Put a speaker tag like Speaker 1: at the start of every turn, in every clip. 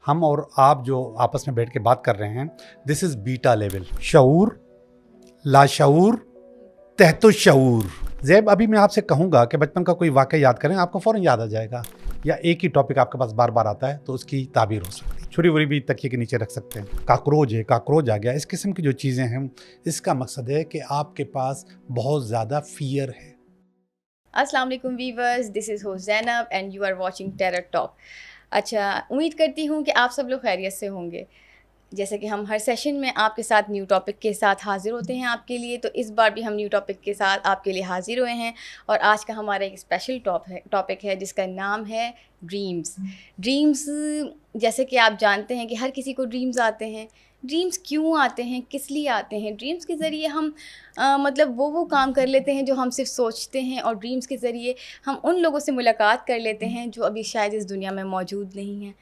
Speaker 1: हम और आप जो आपस में बैठ के बात कर रहे हैं, दिस इज बीटा लेवल। शऊर, लाशऊर, तहतो शऊर। ज़ैब, अभी मैं आपसे कहूँगा कि बचपन का कोई वाक़या याद करें, आपको फ़ौरन याद आ जाएगा, या एक ही टॉपिक आपके पास बार बार आता है तो उसकी ताबीर हो सकती है। छुरी वुरी भी तकिए के नीचे रख सकते हैं। काकरोच है, काकरोच आ गया, इस किस्म की जो चीज़ें हैं, इसका मकसद है कि आपके पास बहुत ज़्यादा फ़ियर है।
Speaker 2: अस्सलाम वालेकुम viewers, this is host Zainab and you are watching terror talk. अच्छा, उम्मीद करती हूँ कि आप सब लोग खैरियत से होंगे। जैसे कि हम हर सेशन में आपके साथ न्यू टॉपिक के साथ हाज़िर होते हैं आपके लिए, तो इस बार भी हम न्यू टॉपिक के साथ आपके लिए हाज़िर हुए हैं। और आज का हमारा एक स्पेशल टॉपिक है जिसका नाम है ड्रीम्स। ड्रीम्स, जैसे कि आप जानते हैं कि हर किसी को ड्रीम्स आते हैं। ड्रीम्स क्यों आते हैं, किस लिए आते हैं? ड्रीम्स के ज़रिए हम मतलब वो काम कर लेते हैं जो हम सिर्फ सोचते हैं, और ड्रीम्स के ज़रिए हम उन लोगों से मुलाकात कर लेते हैं जो अभी शायद इस दुनिया में मौजूद नहीं हैं।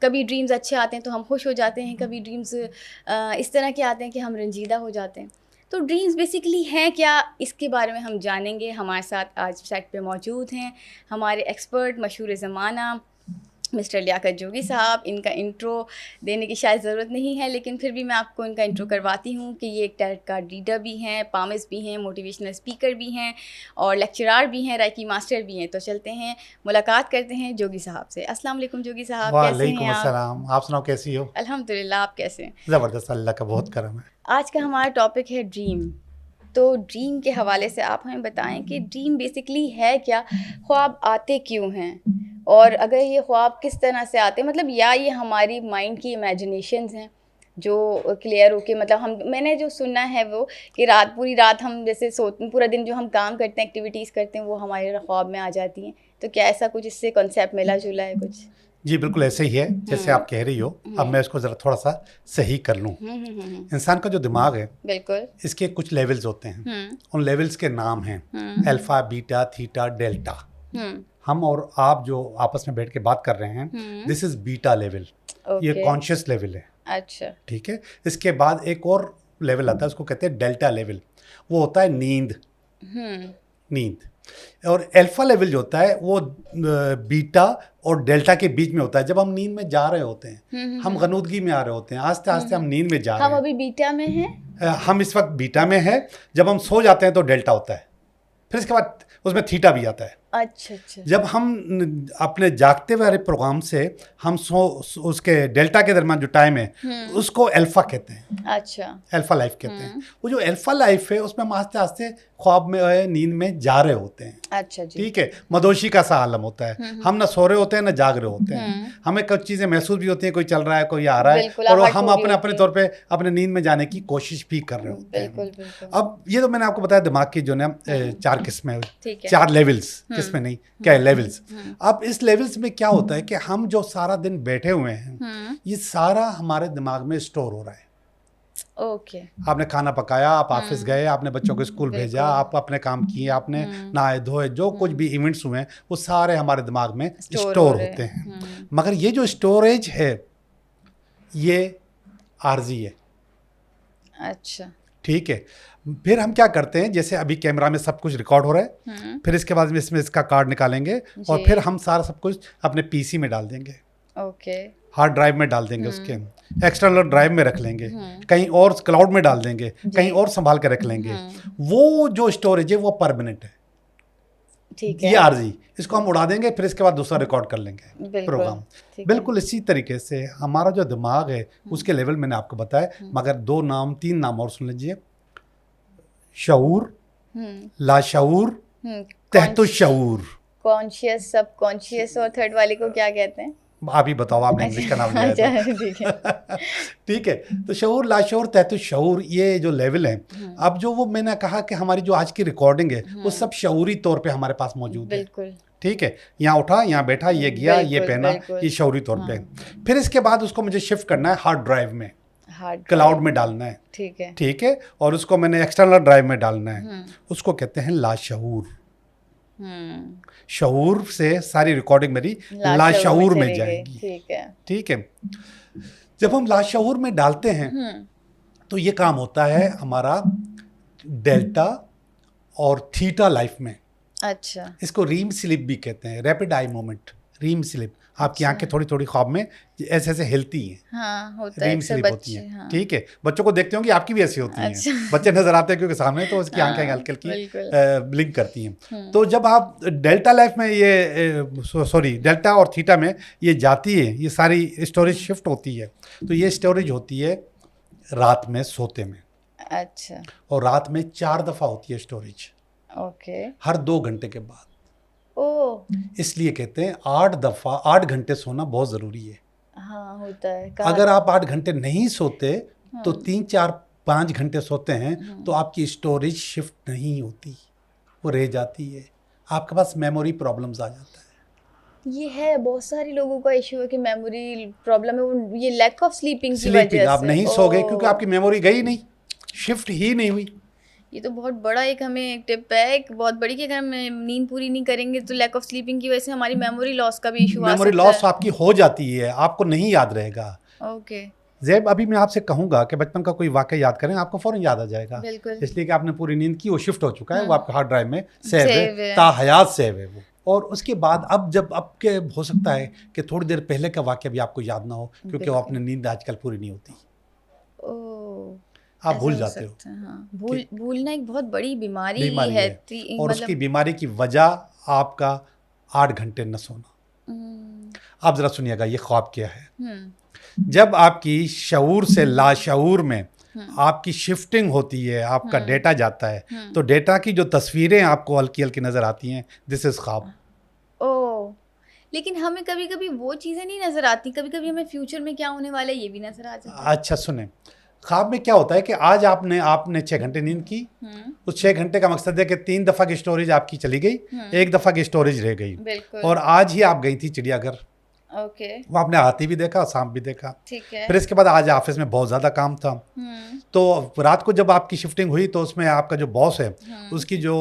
Speaker 2: कभी ड्रीम्स अच्छे आते हैं तो हम खुश हो जाते हैं, कभी ड्रीम्स इस तरह के आते हैं कि हम रंजीदा हो जाते हैं। तो ड्रीम्स बेसिकली हैं क्या, इसके बारे में हम जानेंगे। हमारे साथ आज सेट पे मौजूद हैं हमारे एक्सपर्ट मशहूर ज़माना मिस्टर लियाकत जोगी साहब। इनका इंट्रो देने की शायद ज़रूरत नहीं है, लेकिन फिर भी मैं आपको इनका इंट्रो करवाती हूँ कि ये एक टैरेट कार्ड रीडर भी हैं, पामिस्ट भी हैं, मोटिवेशनल स्पीकर भी हैं और लेक्चरार भी हैं, राइकी मास्टर भी हैं। तो चलते हैं, मुलाकात करते हैं जोगी साहब से। अस्सलाम वालेकुम जोगी साहब, कैसे हैं आप?
Speaker 1: वालेकुम, आप सुनाओ कैसी हो?
Speaker 2: अल्हम्दुलिल्लाह, आप कैसे हैं?
Speaker 1: ज़बरदस्त, अल्लाह का बहुत करम है।
Speaker 2: आज का हमारा टॉपिक है ड्रीम। तो ड्रीम के हवाले से आप हमें बताएं कि ड्रीम बेसिकली है क्या, ख्वाब आते क्यों हैं, और अगर ये ख्वाब किस तरह से आते हैं, मतलब या ये हमारी माइंड की इमेजिनेशंस हैं जो क्लियर होके, मतलब मैंने जो सुना है वो कि पूरी रात हम जैसे सोते, पूरा दिन जो हम काम करते हैं, एक्टिविटीज़ करते हैं, वो हमारे ख्वाब में आ जाती हैं। तो क्या ऐसा कुछ इससे कॉन्सेप्ट मिला जुला है कुछ?
Speaker 1: जी बिल्कुल ऐसे ही है जैसे आप कह रही हो। अब मैं इसको ज़रा थोड़ा सा सही कर लूँ। इंसान का जो दिमाग है,
Speaker 2: बिल्कुल,
Speaker 1: इसके कुछ लेवल्स होते हैं। उन लेवल्स के नाम हैं अल्फ़ा, बीटा, थीटा, डेल्टा। हम और आप जो आपस में बैठ के बात कर रहे हैं, दिस इज़ बीटा लेवल। ये कॉन्शियस लेवल है।
Speaker 2: अच्छा,
Speaker 1: ठीक है। इसके बाद एक और लेवल आता है, उसको कहते हैं डेल्टा लेवल। वो होता है नींद। नींद। और अल्फा लेवल जो होता है वो बीटा और डेल्टा के बीच में होता है। जब हम नींद में जा रहे होते हैं, हम गनूदगी में आ रहे होते हैं, आस्ते आस्ते हम नींद में जा रहे हैं।
Speaker 2: हम अभी बीटा में हैं।
Speaker 1: हम इस वक्त बीटा में हैं। जब हम सो जाते हैं तो डेल्टा होता है, फिर इसके बाद उसमें थीटा भी आता है।
Speaker 2: अच्छा अच्छा।
Speaker 1: जब हम अपने जागते वाले प्रोग्राम से हम उसके डेल्टा के दरमियान जो टाइम है उसको अल्फा कहते हैं।
Speaker 2: अच्छा,
Speaker 1: अल्फा लाइफ कहते हैं। वो जो अल्फा लाइफ है उसमें हम आस्ते आस्ते ख्वाब में, नींद में जा रहे होते हैं।
Speaker 2: अच्छा जी।
Speaker 1: ठीक है। मदोशी का सा आलम होता है। हम ना सो रहे होते हैं ना जाग रहे होते हैं। हमें कुछ चीज़ें महसूस भी होती हैं, कोई चल रहा है, कोई आ रहा है, और हम अपने अपने तौर पे अपने नींद में जाने की कोशिश भी कर रहे होते हैं। अब ये तो मैंने आपको बताया दिमाग की जो ना 4 किस्में, 4 लेवल्स, किस्में नहीं क्या लेवल्स। अब इस लेवल्स में क्या होता है कि हम जो सारा दिन बैठे हुए हैं, ये सारा हमारे दिमाग में स्टोर हो रहा है।
Speaker 2: ओके।
Speaker 1: आपने खाना पकाया, आप ऑफिस गए, आपने बच्चों को स्कूल भेजा, आप अपने काम किए, आपने नहाए धोए, जो कुछ भी इवेंट्स हुए हैं वो सारे हमारे दिमाग में स्टोर होते हैं। मगर ये जो स्टोरेज है ये आर्जी है।
Speaker 2: अच्छा,
Speaker 1: ठीक है। फिर हम क्या करते हैं, जैसे अभी कैमरा में सब कुछ रिकॉर्ड हो रहा है, फिर इसके बाद इसमें इसका कार्ड निकालेंगे और फिर हम सारा सब कुछ अपने पीसी में डाल देंगे।
Speaker 2: ओके।
Speaker 1: हार्ड ड्राइव में डाल देंगे, उसके एक्सटर्नल ड्राइव में रख लेंगे, कहीं और क्लाउड में डाल देंगे, कहीं और संभाल के रख लेंगे। वो जो स्टोरेज है वो परमानेंट है।
Speaker 2: ठीक है।
Speaker 1: ये आरजी, इसको हम उड़ा देंगे, फिर इसके बाद दूसरा रिकॉर्ड कर लेंगे प्रोग्राम। बिल्कुल इसी तरीके से हमारा जो दिमाग है उसके लेवल मैंने आपको बताया, मगर 3 नाम और सुन लीजिए। शऊर, लाशऊर, तहतो शऊर।
Speaker 2: कॉन्शियस, सब कॉन्शियस, और थर्ड वाले को क्या कहते हैं?
Speaker 1: आप ही बताओ, आपने इंग्लिश का नाम लिया है तो।
Speaker 2: ठीक है।
Speaker 1: ठीक है। तो शऊर, लाशऊर, तहतो शऊर, ये जो लेवल है, अब जो वो मैंने कहा कि हमारी जो आज की रिकॉर्डिंग है वो सब शऊरी तौर पे हमारे पास मौजूद है।
Speaker 2: बिल्कुल।
Speaker 1: ठीक है। यहाँ उठा, यहाँ बैठा, ये गया, ये पहना, ये शऊरी तौर पे। फिर इसके बाद उसको मुझे शिफ्ट करना है हार्ड ड्राइव में, क्लाउड में डालना है।
Speaker 2: ठीक है।
Speaker 1: ठीक है। और उसको मैंने एक्सटर्नल ड्राइव में डालना है। उसको कहते हैं लाशऊर। शऊर से सारी रिकॉर्डिंग मेरी लाशऊर में जाएगी।
Speaker 2: ठीक है।
Speaker 1: ठीक है। जब हम लाशऊर में डालते हैं तो ये काम होता है हमारा डेल्टा और थीटा लाइफ में।
Speaker 2: अच्छा।
Speaker 1: इसको रीम स्लिप भी कहते हैं, रैपिड आई मोमेंट, रीम स्लिप। आपकी आंखें थोड़ी थोड़ी ख्वाब में ऐसे ऐसे हिलती हैं,
Speaker 2: हाँ होता है
Speaker 1: ड्रीम
Speaker 2: अक्सर
Speaker 1: स्लीप होती
Speaker 2: बच्चे,
Speaker 1: हैं,
Speaker 2: हाँ
Speaker 1: ठीक है। बच्चों को देखते होंगे आपकी भी ऐसी होती हैं,
Speaker 2: अच्छा।
Speaker 1: बच्चे नजर आते हैं क्योंकि सामने, तो उसकी आंखें
Speaker 2: हाँ,
Speaker 1: हल्की हल्की
Speaker 2: बिल्कुल।
Speaker 1: ब्लिंक करती हैं। तो जब आप डेल्टा लाइफ में ये सॉरी डेल्टा और थीटा में ये जाती है, ये सारी स्टोरेज शिफ्ट होती है, तो ये स्टोरेज होती है रात में सोते में,
Speaker 2: अच्छा
Speaker 1: और रात में 4 दफ़ा होती है स्टोरेज,
Speaker 2: ओके।
Speaker 1: हर 2 घंटे के बाद।
Speaker 2: ओ
Speaker 1: इसलिए कहते हैं 8 दफ़ा 8 घंटे सोना बहुत ज़रूरी है।
Speaker 2: हाँ होता है, कहा
Speaker 1: अगर आप 8 घंटे नहीं सोते तो
Speaker 2: हाँ।
Speaker 1: 3 4 5 घंटे सोते हैं तो आपकी स्टोरेज शिफ्ट नहीं होती, वो रह जाती है, आपके पास मेमोरी प्रॉब्लम्स आ जाता है।
Speaker 2: ये है, बहुत सारे लोगों का इशू है कि मेमोरी प्रॉब्लम है, वो ये लैक ऑफ स्लीपिंग की
Speaker 1: स्लीपिंग
Speaker 2: वजह
Speaker 1: आप
Speaker 2: से।
Speaker 1: नहीं सो गए क्योंकि
Speaker 2: ओह,
Speaker 1: आपकी मेमोरी गई नहीं, शिफ्ट ही नहीं हुई।
Speaker 2: ये तो बहुत बड़ा एक हमें एक टिप है, एक बहुत बड़ी, कि अगर हम नींद पूरी नहीं करेंगे तो लैक ऑफ स्लीपिंग की वजह से हमारी मेमोरी लॉस का भी इशू आ
Speaker 1: मेमोरी
Speaker 2: सकता
Speaker 1: लॉस
Speaker 2: है।
Speaker 1: आपकी हो जाती है, आपको नहीं याद रहेगा।
Speaker 2: ओके
Speaker 1: ज़ैब अभी मैं आपसे कहूंगा कि बचपन का कोई वाक़या याद करें, आपको फ़ौरन याद आ जाएगा,
Speaker 2: बिल्कुल।
Speaker 1: इसलिए कि आपने पूरी नींद की, वो शिफ्ट हो चुका है, वो आपके हार्ड ड्राइव में सेव
Speaker 2: सेव
Speaker 1: है,
Speaker 2: है।
Speaker 1: ताहयात सेव है वो। और उसके बाद अब जब आपके हो सकता है कि थोड़ी देर पहले का वाक़या भी आपको याद ना हो, क्योंकि वो
Speaker 2: बिल्कुल।
Speaker 1: आपने नींद आजकल पूरी नहीं होती,
Speaker 2: ओह,
Speaker 1: आप
Speaker 2: ऐसा
Speaker 1: भूल
Speaker 2: हो
Speaker 1: जाते हो।
Speaker 2: सकता है, हाँ। भूलना एक बहुत बड़ी बीमारी
Speaker 1: बीमारी
Speaker 2: है,
Speaker 1: है, और उसकी बीमारी की वजह आपका 8 घंटे न सोना। आप ज़रा सुनिएगा ये ख्वाब क्या है। जब आपकी शऊर से लाशऊर में आपकी शिफ्टिंग होती है, आपका डेटा जाता है, तो डेटा की जो तस्वीरें आपको हल्की हल्की नज़र आती हैं, दिस इज़ ख्वाब।
Speaker 2: ओह, लेकिन हमें कभी कभी वो चीज़ें नहीं नज़र आती, कभी कभी हमें फ्यूचर में क्या होने वाला है ये भी नज़र आ जाता है।
Speaker 1: अच्छा सुने, ख्वाब में क्या होता है कि आज आपने 6 घंटे नींद की, उस 6 घंटे का मकसद है कि 3 दफ़ा की स्टोरेज आपकी चली गई, 1 दफ़ा की स्टोरेज रह गई,
Speaker 2: बिल्कुल।
Speaker 1: और आज ही आप गई थी चिड़ियाघर,
Speaker 2: ओके
Speaker 1: वो आपने हाथी भी देखा, सांप भी देखा,
Speaker 2: ठीक है।
Speaker 1: फिर इसके बाद आज ऑफिस में बहुत ज़्यादा काम था, तो रात को जब आपकी शिफ्टिंग हुई तो उसमें आपका जो बॉस है उसकी जो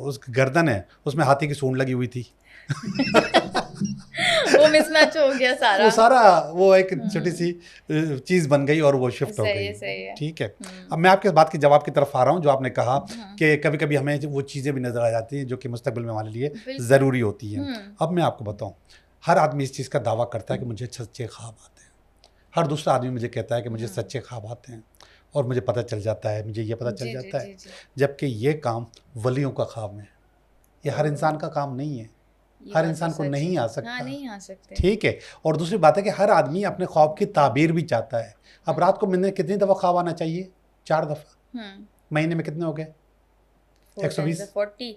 Speaker 1: उसकी गर्दन है उसमें हाथी की सूंड लगी हुई थी।
Speaker 2: वो मिसमैच हो गया सारा।
Speaker 1: वो सारा वो एक छोटी सी चीज़ बन गई और वो शिफ्ट हो
Speaker 2: सही है,
Speaker 1: गई।
Speaker 2: सही है।
Speaker 1: ठीक है, अब मैं आपके बात के जवाब की तरफ आ रहा हूँ, जो आपने कहा कि कभी कभी हमें वो चीज़ें भी नज़र आ जाती हैं जो कि मुस्तकबिल में हमारे लिए
Speaker 2: बिल्कुल।
Speaker 1: ज़रूरी होती हैं। अब मैं आपको बताऊँ, हर आदमी इस चीज़ का दावा करता है कि मुझे सच्चे ख्वाब आते हैं, हर दूसरा आदमी मुझे कहता है कि मुझे सच्चे ख्वाब आते हैं और मुझे पता चल जाता है, मुझे ये पता चल
Speaker 2: जी,
Speaker 1: जाता
Speaker 2: जी,
Speaker 1: है,
Speaker 2: जी।
Speaker 1: जबकि ये काम वलियों का काम है, ये हर इंसान का काम नहीं है,
Speaker 2: ये
Speaker 1: हर
Speaker 2: बात
Speaker 1: इंसान
Speaker 2: तो
Speaker 1: को
Speaker 2: सच
Speaker 1: नहीं
Speaker 2: है।
Speaker 1: आ सकता।
Speaker 2: हाँ, नहीं आ सकते।
Speaker 1: ठीक है, और दूसरी बात है कि हर आदमी अपने ख्वाब की ताबीर भी चाहता है। अब रात को मैंने कितनी दफ़ा ख्वाब आना चाहिए? 4 दफ़ा। महीने में कितने हो गए? 120।
Speaker 2: 40,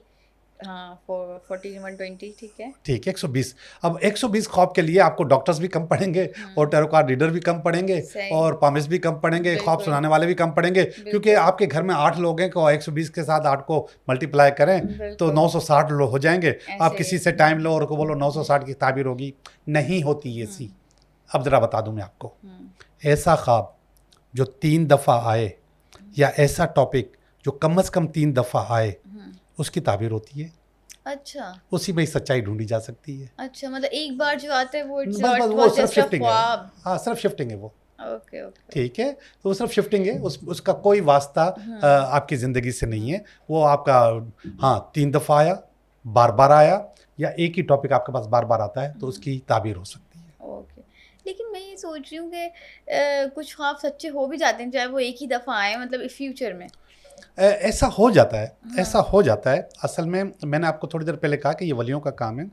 Speaker 2: हाँ 40 120, ठीक है।
Speaker 1: ठीक है, 120। अब 120 ख्वाब के लिए आपको डॉक्टर्स भी कम पड़ेंगे, और टैरो कार्ड रीडर भी कम पड़ेंगे,
Speaker 2: सही।
Speaker 1: और पामिस्ट भी कम पड़ेंगे, ख्वाब
Speaker 2: बिल्कुल।
Speaker 1: सुनाने वाले भी कम पड़ेंगे, क्योंकि आपके घर में 8 लोग हैं, को 120 के साथ 8 को मल्टीप्लाई करें तो
Speaker 2: बिल्कुल।
Speaker 1: 960 लोग हो जाएंगे। आप
Speaker 2: ऐसे
Speaker 1: किसी
Speaker 2: ही।
Speaker 1: से टाइम लो और को बोलो 960 की ताबीर होगी, नहीं होती ये सी। अब ज़रा बता दूं मैं आपको, ऐसा ख्वाब जो 3 दफ़ा आए, या ऐसा टॉपिक जो कम से कम 3 दफ़ा आए, उसकी ताबीर होती है।
Speaker 2: अच्छा
Speaker 1: उसी में ही सच्चाई ढूंढी जा सकती है।
Speaker 2: अच्छा, मतलब एक बार जो आता है वो
Speaker 1: बस वो सिर्फ शिफ्टिंग है,
Speaker 2: ख्वाब।
Speaker 1: हाँ सिर्फ शिफ्टिंग है वो।
Speaker 2: ओके ओके
Speaker 1: ठीक है, तो वो सिर्फ शिफ्टिंग है, उसका कोई वास्ता आपकी ज़िंदगी से नहीं है। वो आपका हाँ 3 दफ़ा आया, बार बार आया, या एक ही टॉपिक आपके पास बार बार आता है, तो उसकी ताबीर हो सकती है।
Speaker 2: ओके। लेकिन मैं ये सोच रही हूँ कि कुछ ख्वाब सच्चे हो भी जाते हैं, चाहे वो एक ही दफ़ा आए, मतलब फ्यूचर में।
Speaker 1: ऐसा हो जाता है, ऐसा हो जाता है। असल में मैंने आपको थोड़ी देर पहले कहा कि ये वलियों का काम है,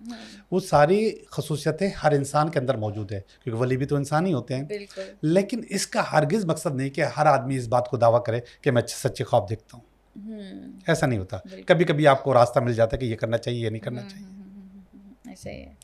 Speaker 1: वो सारी खसूसियतें हर इंसान के अंदर मौजूद है, क्योंकि वली भी तो इंसान ही होते हैं।
Speaker 2: बिल्कुल।
Speaker 1: लेकिन इसका हरगिज़ मकसद नहीं कि हर आदमी इस बात को दावा करे कि मैं सच्चे ख्वाब देखता हूँ, ऐसा नहीं होता। कभी कभी आपको रास्ता मिल जाता है कि ये करना चाहिए, ये नहीं करना चाहिए।
Speaker 2: ऐसा ही है।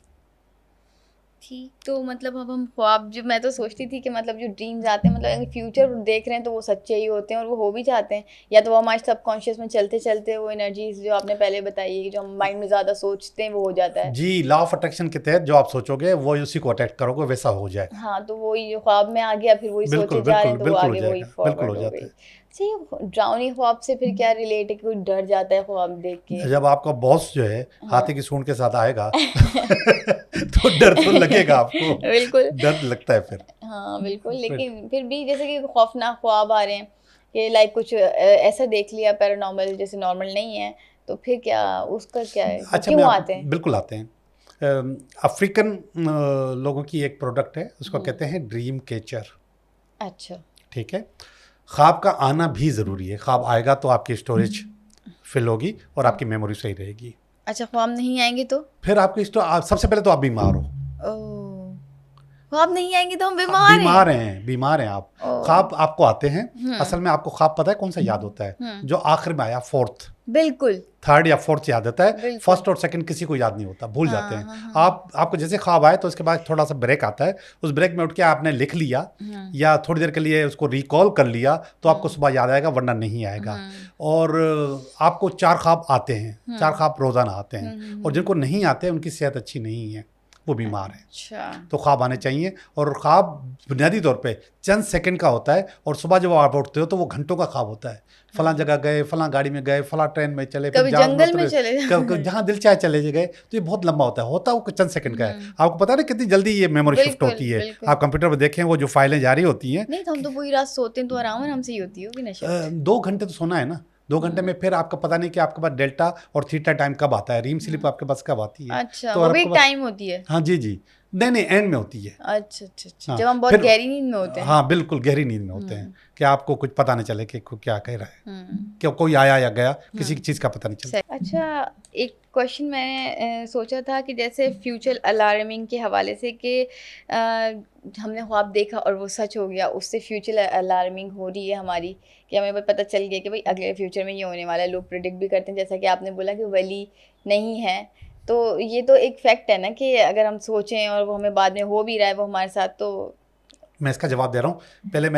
Speaker 2: ठीक, तो मतलब अब हम ख्वाब, जो मैं तो सोचती थी कि मतलब जो ड्रीम्स आते हैं, मतलब अगर फ्यूचर देख रहे हैं तो वो सच्चे ही होते हैं और वो हो भी जाते हैं, या तो वो हमारे सबकॉन्शियस में चलते चलते वो एनर्जीज जो आपने पहले बताई है, जो हम माइंड में ज़्यादा सोचते हैं वो हो जाता है।
Speaker 1: जी, लॉ ऑफ अट्रैक्शन के तहत जो आप सोचोगे वो उसी को अट्रैक्ट करोगे, वैसा हो जाए।
Speaker 2: हाँ, तो वही जो ख्वाब में आ गया, फिर वही सोचे जा रहे हैं, तो वो आगे वही फॉरवर्ड हो गई। अच्छा, ड्राउनी ख्वाब से फिर क्या रिलेट है, कोई डर जाता है ख्वाब देख के?
Speaker 1: जब आपका बॉस जो है हाथी की सूंड के साथ आएगा तो डर तो लगेगा आपको,
Speaker 2: बिल्कुल
Speaker 1: डर लगता है फिर।
Speaker 2: हाँ बिल्कुल, लेकिन फिर भी जैसे कि खौफनाक ख्वाब आ रहे हैं कि लाइक कुछ ऐसा देख लिया पैरानॉर्मल, जैसे नॉर्मल नहीं है, तो फिर क्या, उसका क्या है,
Speaker 1: अच्छा,
Speaker 2: क्यों आते हैं?
Speaker 1: बिल्कुल आते हैं। अफ्रीकन लोगों की एक प्रोडक्ट है, उसको कहते हैं ड्रीम कैचर।
Speaker 2: अच्छा,
Speaker 1: ठीक है, ख्वाब का आना भी ज़रूरी है। ख्वाब आएगा तो आपकी स्टोरेज फिल होगी और आपकी मेमोरी सही रहेगी।
Speaker 2: अच्छा, ख्वाब नहीं आएंगे तो?
Speaker 1: फिर आपकी सबसे पहले तो आप बीमार हो।
Speaker 2: ओह, ख्वाब नहीं आएंगे तो हम बीमार हैं।
Speaker 1: बीमार हैं आप।
Speaker 2: ओह।
Speaker 1: ख्वाब आपको आते हैं, असल में आपको ख्वाब पता है कौन सा याद होता है? जो आखिर में आया, फोर्थ,
Speaker 2: बिल्कुल,
Speaker 1: थर्ड या फोर्थ याद होता है।
Speaker 2: बिल्कुल।
Speaker 1: फर्स्ट और सेकंड किसी को याद नहीं होता, भूल जाते हैं।
Speaker 2: हाँ।
Speaker 1: आपको जैसे ख्वाब आए तो उसके बाद थोड़ा सा ब्रेक आता है, उस ब्रेक में उठ के आपने लिख लिया या थोड़ी देर के लिए उसको रिकॉल कर लिया तो आपको सुबह याद आएगा, वरना नहीं आएगा। और आपको 4 ख्वाब आते हैं, 4 ख्वाब रोजाना आते हैं, और जिनको नहीं आते उनकी सेहत अच्छी नहीं है, वो बीमार है।
Speaker 2: अच्छा,
Speaker 1: तो ख्वाब आने चाहिए, और ख्वाब बुनियादी तौर पे चंद सेकंड का होता है, और सुबह जब आप उठते हो तो वो घंटों का ख्वाब होता है। फलां जगह गए, फलां गाड़ी में गए, फलां ट्रेन में चले,
Speaker 2: कभी जंगल में चले,
Speaker 1: जहाँ दिल चाहे चले गए। तो ये बहुत लंबा होता है वो चंद सेकंड का है। आपको पता है ना कितनी जल्दी ये मेमोरी शिफ्ट होती है। आप कंप्यूटर पर देखें, वो जो फाइलें जारी होती हैं।
Speaker 2: नहीं तो हम तो पूरी रात सोते हैं तो आराम से ही होती होगी ना शिफ्ट।
Speaker 1: 2 घंटे तो सोना है ना, 2 घंटे में फिर आपका पता नहीं कि आपके पास डेल्टा और थीटा टाइम कब आता है, रीम स्लीप आपके पास कब आती है।
Speaker 2: अच्छा,
Speaker 1: तो
Speaker 2: वो भी टाइम होती है?
Speaker 1: हाँ जी, नहीं एंड में होती है।
Speaker 2: अच्छा,
Speaker 1: हाँ,
Speaker 2: जब हम बहुत गहरी नींद में होते हैं।
Speaker 1: हाँ बिल्कुल, गहरी नींद में होते हैं कि आपको कुछ पता नहीं चले कि क्या कह रहा है, कि कोई आया या गया, किसी चीज़ का पता नहीं चलता।
Speaker 2: अच्छा, एक क्वेश्चन मैंने सोचा था कि जैसे फ्यूचर अलार्मिंग के हवाले से कि हमने ख्वाब देखा और वो सच हो गया, उससे फ्यूचर अलार्मिंग हो रही है हमारी, कि हमें पता चल गया कि भाई अगले फ्यूचर में ये होने वाला है। लोग प्रिडिक्ट भी करते हैं, जैसा कि आपने बोला कि वली नहीं है, तो ये तो एक फैक्ट है ना कि अगर हम सोचें और वो हमें बाद में हो भी रहा है वो हमारे साथ, तो
Speaker 1: मैं इसका जवाब दे रहा हूँ।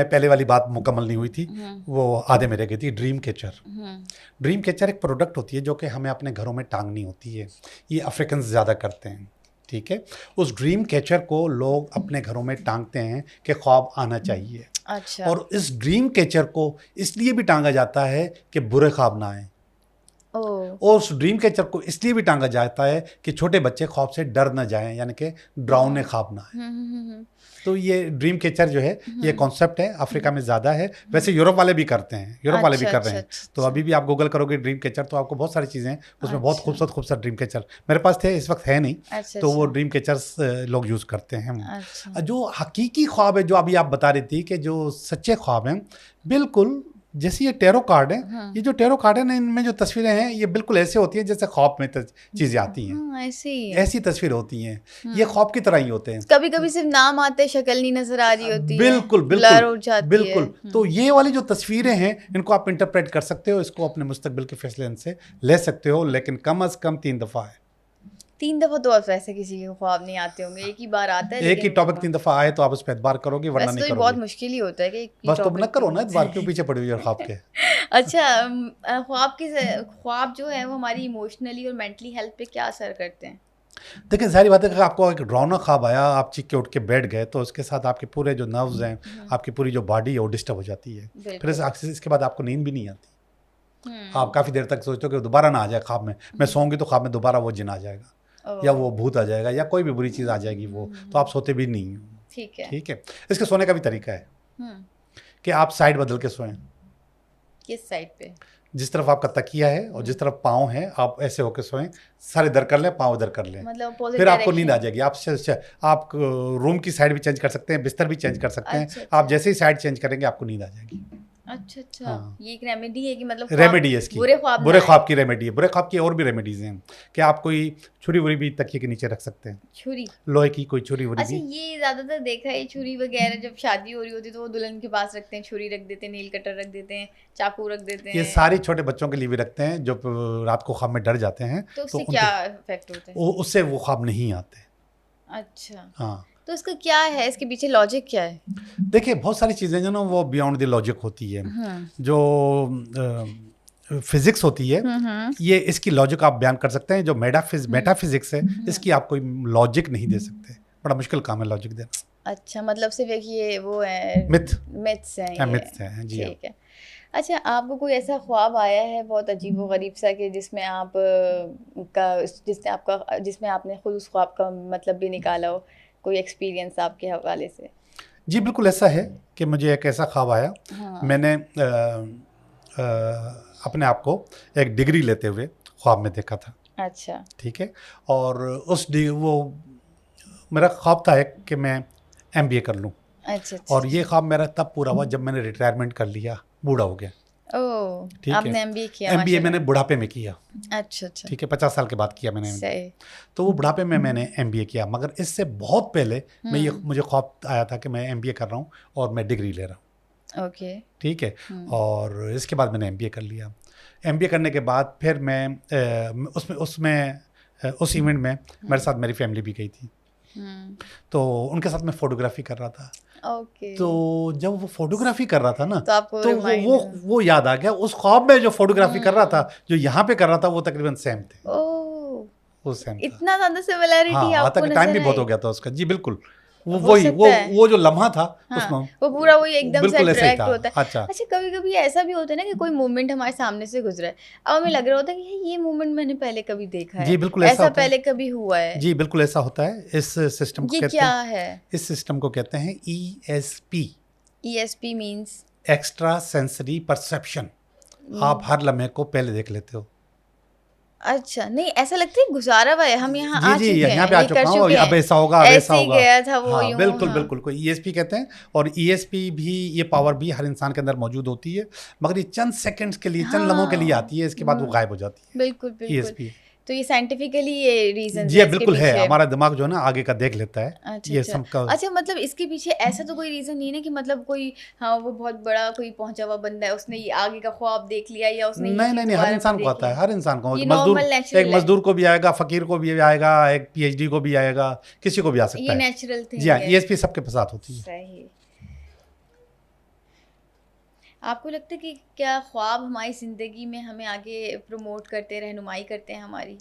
Speaker 1: पहले वाली बात मुकम्मल नहीं हुई थी, वो आधे में रह गई थी। ड्रीम कैचर एक प्रोडक्ट होती है जो कि हमें अपने घरों में टांगनी होती है। ये अफ्रीकन ज़्यादा करते हैं, ठीक है। उस ड्रीम कैचर को लोग अपने घरों में टांगते हैं कि ख्वाब आना चाहिए।
Speaker 2: अच्छा,
Speaker 1: और इस ड्रीम कैचर को इसलिए भी टांगा जाता है कि बुरे ख्वाब ना आए, और उस ड्रीम कैचर को इसलिए भी टांगा जाता है कि छोटे बच्चे ख्वाब से डर न जाएं, यानी कि डरावने ख्वाब ना आए। तो ये ड्रीम कैचर जो है, ये कॉन्सेप्ट है, अफ्रीका में ज़्यादा है। वैसे यूरोप वाले भी करते हैं, यूरोप वाले भी कर रहे हैं। तो अभी भी आप गूगल करोगे ड्रीम कैचर तो आपको बहुत सारी चीज़ें उसमें बहुत खूबसूरत ड्रीम कैचर मेरे पास थे, इस वक्त है नहीं। तो वो ड्रीम कैचर्स लोग यूज़ करते हैं। जो हकीकी ख्वाब है, जो अभी आप बता रही थी कि जो सच्चे ख्वाब हैं, बिल्कुल जैसे ये टेरो कार्ड है, ये जो टेरो कार्ड है ना, इनमें जो तस्वीरें हैं ये बिल्कुल ऐसे होती हैं जैसे ख्वाब में चीजें आती हैं। ऐसी तस्वीर होती हैं, ये ख्वाब की तरह ही होते हैं।
Speaker 2: कभी कभी सिर्फ नाम आते, शक्ल नहीं नजर आ रही होती है,
Speaker 1: बिल्कुल। तो ये वाली जो तस्वीरें हैं, इनको आप इंटरप्रेट कर सकते हो, इसको अपने मुस्तकबिल के फैसले से ले सकते हो, लेकिन कम अज कम 3 दफ़ा है।
Speaker 2: 3 दफ़ा तो अब वैसे किसी के ख्वाब नहीं आते होंगे, एक ही बार आता है।
Speaker 1: एक ही टॉपिक 3 दफ़ा आए तो आप उस पर एतबार करोगे, वरना नहीं करोगे।
Speaker 2: बहुत मुश्किल ही होता है कि
Speaker 1: बस तुम ना करो ना, एतबार क्यों पीछे पड़ी हुई है ख्वाब के।
Speaker 2: अच्छा, ख्वाब जो है वो हमारी इमोशनली और मेंटली हेल्थ पे क्या असर करते हैं?
Speaker 1: देखिए, सारी बात है कि आपको एक डरावना ख्वाब आया, आप चीख के उठ के बैठ गए, तो उसके साथ आपके पूरे जो नर्व्स हैं, आपकी पूरी जो बॉडी है वो डिस्टर्ब हो जाती है। फिर इसके बाद आपको नींद भी नहीं आती। आप काफ़ी देर तक सोचते हो कि दोबारा ना आ जाए ख्वाब में, मैं सोऊंगी तो ख्वाब में दोबारा वो जिन आ जाएगा, या वो भूत आ जाएगा, या कोई भी बुरी चीज़ आ जाएगी, वो तो आप सोते भी नहीं हो। ठीक है। इसके सोने का भी तरीका है कि आप साइड बदल के सोएं।
Speaker 2: किस साइड पे?
Speaker 1: जिस तरफ आपका तकिया है और जिस तरफ पाँव है, आप ऐसे होकर सोएं, सर इधर कर लें, पाँव इधर कर लें,
Speaker 2: मतलब
Speaker 1: फिर आपको नींद आ जाएगी। आप रूम की साइड भी चेंज कर सकते हैं, बिस्तर भी चेंज कर सकते हैं। आप जैसे ही साइड चेंज करेंगे आपको नींद आ जाएगी।
Speaker 2: अच्छा,
Speaker 1: हाँ।
Speaker 2: ये एक रेमेडी है कि मतलब
Speaker 1: रेमेडी है इसकी, बुरे ख्वाब की रेमेडी है। बुरे ख्वाब की और भी रेमेडीज हैं कि आप कोई छुरी वुरी भी तकिए के नीचे रख सकते हैं,
Speaker 2: छुरी,
Speaker 1: लोहे की कोई छुरी वुरी भी।
Speaker 2: ये ज्यादातर देखा है, छुरी वगैरह जब शादी हो रही होती है तो वो दुल्हन के पास रखते हैं, छुरी रख देते हैं, नील कटर रख देते हैं, चाकू रख देते हैं।
Speaker 1: ये सारी छोटे बच्चों के लिए भी रखते हैं जो रात को ख्वाब में डर जाते हैं।
Speaker 2: तो उससे क्या इफेक्ट होता है?
Speaker 1: उससे वो ख्वाब नहीं आते।
Speaker 2: अच्छा,
Speaker 1: हाँ।
Speaker 2: तो इसका क्या है, इसके पीछे लॉजिक क्या है?
Speaker 1: देखिए, बहुत सारी चीज़ें जो ना वो बियॉन्ड द लॉजिक होती है। जो फिजिक्स होती है, ये इसकी लॉजिक आप बयान कर सकते हैं। जो मेटाफिजिक्स है, इसकी आप कोई लॉजिक नहीं दे सकते। बड़ा मुश्किल काम है लॉजिक देना।
Speaker 2: अच्छा, मतलब सिर्फ एक ये वो है, मिथ्स हैं जी। ठीक है। अच्छा, आपको कोई ऐसा ख्वाब आया है बहुत अजीब व गरीब सा कि जिसमें आपने खुद उस ख्वाब का मतलब भी निकाला हो, कोई एक्सपीरियंस आपके हवाले से?
Speaker 1: जी बिल्कुल ऐसा है कि मुझे एक ऐसा ख्वाब आया। मैंने अपने आप को एक डिग्री लेते हुए ख्वाब में देखा था।
Speaker 2: अच्छा।
Speaker 1: ठीक है। और वो मेरा ख्वाब था एक कि मैं MBA कर लूँ,
Speaker 2: अच्छा अच्छा।
Speaker 1: और ये ख्वाब मेरा तब पूरा हुआ जब मैंने रिटायरमेंट कर लिया, बूढ़ा हो गया।
Speaker 2: ओह,
Speaker 1: ठीक है।
Speaker 2: आपने MBA किया
Speaker 1: MBA
Speaker 2: माशाल्लाह।
Speaker 1: मैंने बुढ़ापे में किया,
Speaker 2: अच्छा अच्छा।
Speaker 1: ठीक है, 50 साल के बाद किया मैंने MBA।
Speaker 2: सही।
Speaker 1: तो वो बुढ़ापे में मैंने MBA किया, मगर इससे बहुत पहले मुझे ख्वाब आया था कि मैं MBA कर रहा हूँ और मैं डिग्री ले रहा हूँ।
Speaker 2: ओके।
Speaker 1: ठीक है। और इसके बाद मैंने MBA कर लिया। MBA करने के बाद फिर मैं उस इवेंट में मेरे साथ मेरी फैमिली भी गई थी, तो उनके साथ मैं फोटोग्राफी कर रहा था।
Speaker 2: ओके।
Speaker 1: तो जब वो फोटोग्राफी कर रहा था ना,
Speaker 2: तो आपको
Speaker 1: तो वो याद आ गया, उस ख्वाब में जो फोटोग्राफी कर रहा था, जो यहाँ पे कर रहा था, वो तकरीबन सेम थे।
Speaker 2: ओह,
Speaker 1: वो सेम था।
Speaker 2: इतना ज्यादा सिमिलैरिटी
Speaker 1: हाँ,
Speaker 2: आपको
Speaker 1: तक टाइम भी
Speaker 2: नजर
Speaker 1: बहुत हो
Speaker 2: आई?
Speaker 1: गया था उसका। जी बिल्कुल, वो
Speaker 2: हो
Speaker 1: वही
Speaker 2: सकता है।
Speaker 1: वो जो लम्हा था
Speaker 2: हाँ,
Speaker 1: उसमें
Speaker 2: वो पूरा वही एकदम से
Speaker 1: बिल्कुल ऐसा ही
Speaker 2: अट्रैक्ट
Speaker 1: था।
Speaker 2: होता है।
Speaker 1: अच्छा,
Speaker 2: अच्छा, कभी कभी ऐसा भी होता है ना कि कोई मोमेंट हमारे सामने से गुजरा है, अब हमें लग रहा होता है कि ये मोमेंट मैंने पहले कभी देखा
Speaker 1: जी
Speaker 2: है,
Speaker 1: बिल्कुल ऐसा
Speaker 2: ऐसा
Speaker 1: होता है।
Speaker 2: पहले कभी हुआ है।
Speaker 1: जी बिल्कुल ऐसा होता है। इस सिस्टम को
Speaker 2: ये
Speaker 1: कहते
Speaker 2: क्या
Speaker 1: हैं,
Speaker 2: है?
Speaker 1: इस सिस्टम को कहते हैं ESP,
Speaker 2: ESP means?
Speaker 1: Extra sensory perception. आप हर लम्हे को पहले देख लेते हो।
Speaker 2: अच्छा, नहीं ऐसा लगता है गुजारा हुआ है, हम यहाँ आ
Speaker 1: जी
Speaker 2: चुके
Speaker 1: यहाँ
Speaker 2: हैं,
Speaker 1: पे आ
Speaker 2: ये कर
Speaker 1: चुका हूँ,
Speaker 2: चुके
Speaker 1: अब
Speaker 2: हैं,
Speaker 1: ऐसा होगा, अब ऐसा
Speaker 2: ऐसे ही
Speaker 1: होगा।
Speaker 2: गया था वो,
Speaker 1: हाँ
Speaker 2: यूं।
Speaker 1: बिल्कुल
Speaker 2: हाँ।
Speaker 1: बिल्कुल, कोई ESP कहते हैं, और ESP भी, ये पावर भी हर इंसान के अंदर मौजूद होती है, मगर ये चंद सेकंड्स के लिए, चंद लम्हों के लिए आती है, इसके बाद वो गायब हो जाती है।
Speaker 2: बिल्कुल बिल्कुल।
Speaker 1: ESP
Speaker 2: तो ये साइंटिफिकली ये रीजन
Speaker 1: जी
Speaker 2: है इसके
Speaker 1: बिल्कुल है,
Speaker 2: पीछे?
Speaker 1: हमारा दिमाग जो है ना आगे का देख लेता है।
Speaker 2: अच्छा
Speaker 1: ये
Speaker 2: अच्छा।
Speaker 1: सबका
Speaker 2: अच्छा, मतलब इसके पीछे ऐसा तो कोई रीजन नहीं है ना कि मतलब कोई, हाँ वो बहुत बड़ा कोई पहुंचा हुआ बंदा है, उसने ये आगे का ख्वाब देख लिया, या उसने ये
Speaker 1: नहीं
Speaker 2: चीज़
Speaker 1: नहीं नहीं, हर
Speaker 2: दोबारा
Speaker 1: इंसान
Speaker 2: भी
Speaker 1: को आता
Speaker 2: देखी?
Speaker 1: है, हर इंसान को।
Speaker 2: ये
Speaker 1: मजदूर,
Speaker 2: नॉर्मल
Speaker 1: एक
Speaker 2: नेचुरल है,
Speaker 1: मजदूर को भी आएगा, फकीर को भी आएगा, एक PhD को भी आएगा, किसी को भी आ सकता
Speaker 2: ये
Speaker 1: है।
Speaker 2: नेचुरल थिंग
Speaker 1: जी हाँ,
Speaker 2: है।
Speaker 1: ESP सबके साथ होती है।
Speaker 2: सही। आपको लगता है कि क्या ख्वाब हमारी ज़िंदगी में हमें आगे प्रमोट करते हैं, रहनुमाई करते हैं हमारी?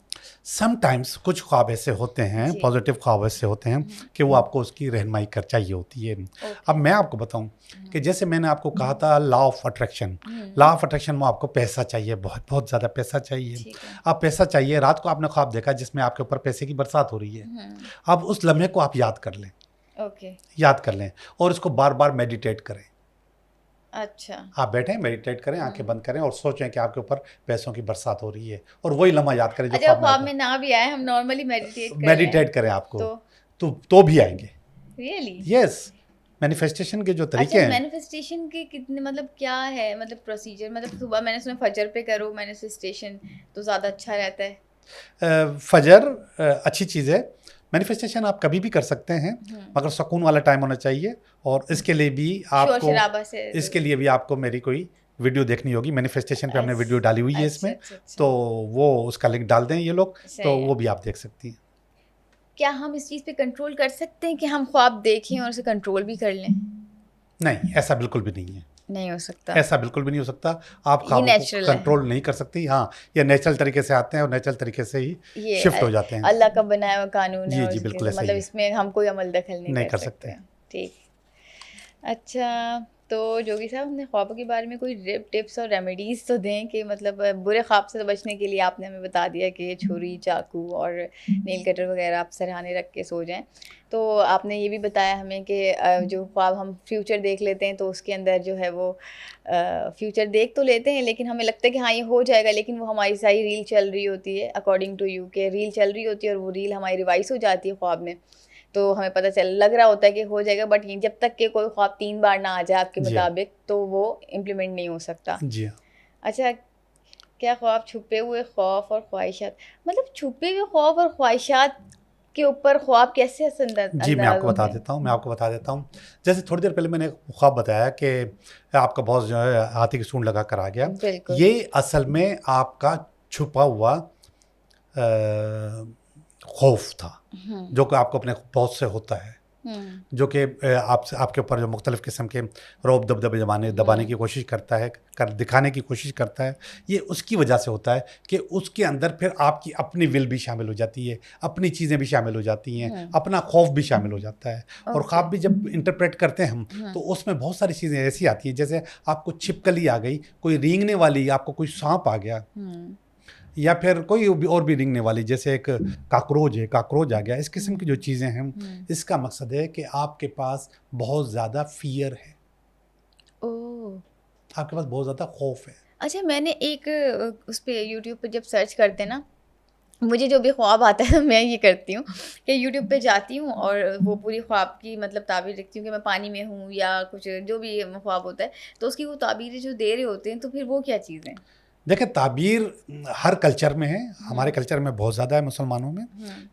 Speaker 1: समटाइम्स कुछ ख्वाब ऐसे होते हैं,
Speaker 2: जी।
Speaker 1: पॉजिटिव ख्वाब ऐसे होते हैं कि वो आपको उसकी रहनुमाई कर चाहिए होती है। अब मैं आपको बताऊं कि जैसे मैंने आपको कहा था law of attraction, law of attraction में आपको पैसा चाहिए, बहुत बहुत ज़्यादा पैसा चाहिए।
Speaker 2: ठीक है।
Speaker 1: अब पैसा चाहिए, रात को आपने ख्वाब देखा जिसमें आपके ऊपर पैसे की बरसात हो रही है। अब उस लम्हे को आप याद कर लें,
Speaker 2: ओके।
Speaker 1: याद कर लें, और इसको बार बार मेडिटेट करें।
Speaker 2: अच्छा।
Speaker 1: आप बैठें, मेडिटेट करें, आंखें बंद करें और सोचें कि आपके ऊपर पैसों की बरसात हो रही है, और वही लम्हा याद करें जो
Speaker 2: अच्छा,
Speaker 1: ख्वाब
Speaker 2: ख्वाब
Speaker 1: में
Speaker 2: में ना भी आए, हम नॉर्मली मेडिटेट कर
Speaker 1: मेडिटेट करें आपको,
Speaker 2: तो
Speaker 1: तो भी आएंगे।
Speaker 2: रियली?
Speaker 1: यस, मैनिफेस्टेशन के जो तरीके
Speaker 2: अच्छा,
Speaker 1: हैं।
Speaker 2: मैनिफेस्टेशन के कितने, मतलब क्या है, मतलब प्रोसीजर, मतलब सुबह मैंने सुना फजर पे करो मैनिफेस्टेशन तो ज़्यादा अच्छा रहता है।
Speaker 1: फजर अच्छी चीज़ है। मैनिफेस्टेशन आप कभी भी कर सकते हैं, मगर सुकून वाला टाइम होना चाहिए, और इसके लिए भी
Speaker 2: शोर शराबा से,
Speaker 1: इसके लिए भी आपको मेरी कोई वीडियो देखनी होगी। मैनिफेस्टेशन पे हमने वीडियो डाली हुई है इसमें,
Speaker 2: अच्छा।
Speaker 1: तो वो उसका लिंक डाल दें ये लोग, तो वो भी आप देख सकती हैं।
Speaker 2: क्या हम इस चीज़ पे कंट्रोल कर सकते हैं कि हम ख्वाब देखें और उसे कंट्रोल भी कर लें?
Speaker 1: नहीं, ऐसा बिल्कुल भी नहीं है।
Speaker 2: नहीं हो सकता।
Speaker 1: ऐसा बिल्कुल भी नहीं हो सकता। आप ख्वाबों को कंट्रोल नहीं कर सकती। हाँ, ये नेचुरल तरीके से आते हैं और नेचुरल तरीके से ही शिफ्ट हो जाते हैं।
Speaker 2: अल्लाह का बनाया हुआ कानून है,
Speaker 1: जी बिल्कुल,
Speaker 2: मतलब इसमें हम कोई अमल दखल नहीं कर सकते। ठीक। अच्छा, तो जोगी साहब, हमने ख्वाबों के बारे में कोई टिप्स और रेमेडीज़ तो दें कि मतलब बुरे ख्वाब से बचने के लिए आपने हमें बता दिया कि छुरी, चाकू और नेल कटर वगैरह आप सरहाने रख के सो जाएं। तो आपने ये भी बताया हमें कि जो ख्वाब हम फ्यूचर देख लेते हैं तो उसके अंदर जो है वो फ्यूचर देख तो लेते हैं, लेकिन हमें लगता है कि हाँ ये हो जाएगा, लेकिन वो हमारी सारी रील चल रही होती है, अकॉर्डिंग टू यू के रील चल रही होती है, और वो रील हमारी रिवाइज हो जाती है ख्वाब में, तो हमें पता लग रहा होता है कि हो जाएगा, बट जब तक कि कोई ख्वाब 3 बार ना आ जाए आपके मुताबिक, तो वो इम्प्लीमेंट नहीं हो सकता।
Speaker 1: जी।
Speaker 2: अच्छा, क्या ख्वाब छुपे हुए खौफ और ख्वाहिशात, मतलब छुपे हुए खौफ और ख्वाहिशात के ऊपर ख्वाब कैसे असर?
Speaker 1: जी मैं आपको बता देता हूँ। जैसे थोड़ी देर पहले मैंने ख्वाब बताया कि आपका बॉस जो है हाथी की सूंड लगा कर आ गया। ये असल में आपका छुपा हुआ खौफ था, जो कि आपको अपने बॉस से होता है, जो कि आपके ऊपर जो मुख्तलिफ़ किस्म के रौब दबदबे दबाने की कोशिश करता है, दिखाने की कोशिश करता है। ये उसकी वजह से होता है कि उसके अंदर फिर आपकी अपनी विल भी शामिल हो जाती है, अपनी चीज़ें भी शामिल हो जाती हैं, अपना खौफ भी शामिल हो जाता है। और ख्वाब भी जब इंटरप्रेट करते हैं हम, तो उसमें बहुत सारी चीज़ें ऐसी आती हैं, जैसे आपको छिपकली आ गई, कोई रेंगने वाली, आपको कोई सांप आ गया, या फिर कोई और भी रेंगने वाली, जैसे एक काकरोच आ गया। इस किस्म की जो चीज़ें हैं, इसका मकसद है कि आपके पास बहुत ज़्यादा फियर है, आपके पास बहुत ज़्यादा खौफ है।
Speaker 2: अच्छा, मैंने एक उस पे यूट्यूब पे जब सर्च करते ना, मुझे जो भी ख्वाब आता है मैं ये करती हूँ कि यूट्यूब पे जाती हूँ और वो पूरी ख्वाब की मतलब ताबीर लिखती हूँ कि मैं पानी में हूँ या कुछ जो भी ख्वाब होता है, तो उसकी वो ताबीरें जो दे रहे होते हैं, तो फिर वो क्या चीज़ें?
Speaker 1: देखिए, ताबीर हर कल्चर में है, हमारे कल्चर में बहुत ज़्यादा है मुसलमानों में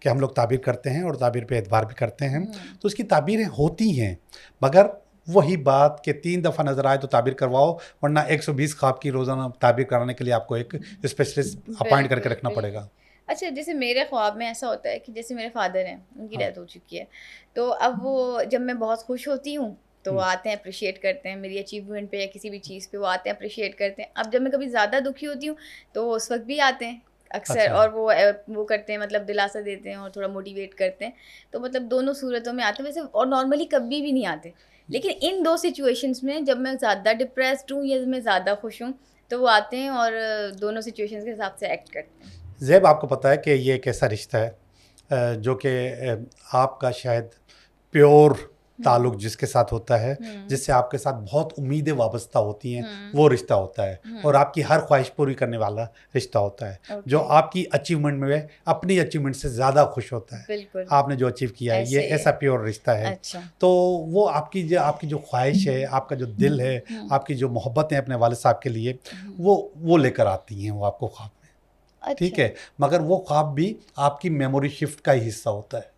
Speaker 1: कि हम लोग ताबीर करते हैं और ताबीर पे एतबार भी करते हैं। तो उसकी ताबीरें होती हैं, मगर वही बात कि 3 दफ़ा नज़र आए तो ताबीर करवाओ, वरना 120 ख्वाब की रोज़ाना ताबीर कराने के लिए आपको एक स्पेशलिस्ट अपॉइंट करके रखना पड़ेगा।
Speaker 2: अच्छा, जैसे मेरे ख्वाब में ऐसा होता है कि जैसे मेरे फादर हैं, उनकी
Speaker 1: हाँ।
Speaker 2: डेथ हो चुकी है, तो अब वो जब मैं बहुत खुश होती हूँ तो वो आते हैं, अप्रिशिएट करते हैं मेरी अचीवमेंट पे या किसी भी चीज़ पे, वो आते हैं, अप्रिशिएट करते हैं। अब जब मैं कभी ज़्यादा दुखी होती हूँ तो वो उस वक्त भी आते हैं अक्सर,
Speaker 1: अच्छा।
Speaker 2: और वो करते हैं, मतलब दिलासा देते हैं और थोड़ा मोटिवेट करते हैं। तो मतलब दोनों सूरतों में आते हैं वैसे, और नॉर्मली कभी भी नहीं आते, लेकिन इन 2 सिचुएशंस में जब मैं ज़्यादा डिप्रेस्ड हूँ या मैं ज़्यादा खुश हूँ तो वो आते हैं और दोनों सिचुएशंस के हिसाब से एक्ट करते हैं।
Speaker 1: ज़ैब, आपको पता है कि ये एक ऐसा रिश्ता है जो कि आपका शायद प्योर ताल्लुक जिसके साथ होता है, जिससे आपके साथ बहुत उम्मीदें वाबस्ता होती हैं, वो रिश्ता होता है, और आपकी हर ख्वाहिश पूरी करने वाला रिश्ता होता है, जो आपकी अचीवमेंट में अपनी अचीवमेंट से ज़्यादा खुश होता है।
Speaker 2: बिल्कुल।
Speaker 1: आपने जो अचीव किया है, ये ऐसा प्योर रिश्ता है।
Speaker 2: अच्छा।
Speaker 1: तो वो आपकी जो ख्वाहिश है, आपका जो दिल है, आपकी जो मोहब्बत है अपने वालिद साहब के लिए, वो लेकर आती हैं वो आपको ख्वाब में।
Speaker 2: अच्छा।
Speaker 1: ठीक है, मगर वो ख्वाब भी आपकी मेमोरी शिफ्ट का ही हिस्सा होता है।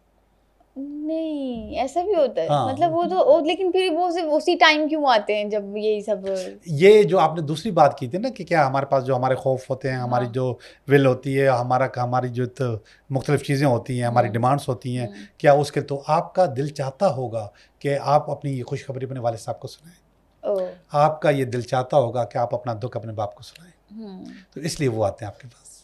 Speaker 2: नहीं, ऐसा भी होता है?
Speaker 1: हाँ।
Speaker 2: मतलब लेकिन फिर वो सिर्फ उसी टाइम क्यों आते हैं जब यही सब?
Speaker 1: ये जो आपने दूसरी बात की थी ना कि क्या हमारे पास जो हमारे खौफ होते हैं, हमारी जो विल होती है, हमारी जो मुख्तलिफ चीज़ें होती हैं, हमारी डिमांड्स होती हैं, क्या उसके तो आपका दिल चाहता होगा कि आप अपनी ये खुशखबरी अपने वालिद साहब को सुनाएं, आपका ये दिल चाहता होगा कि आप अपना दुख अपने बाप को सुनाएं, तो इसलिए वो आते हैं आपके पास।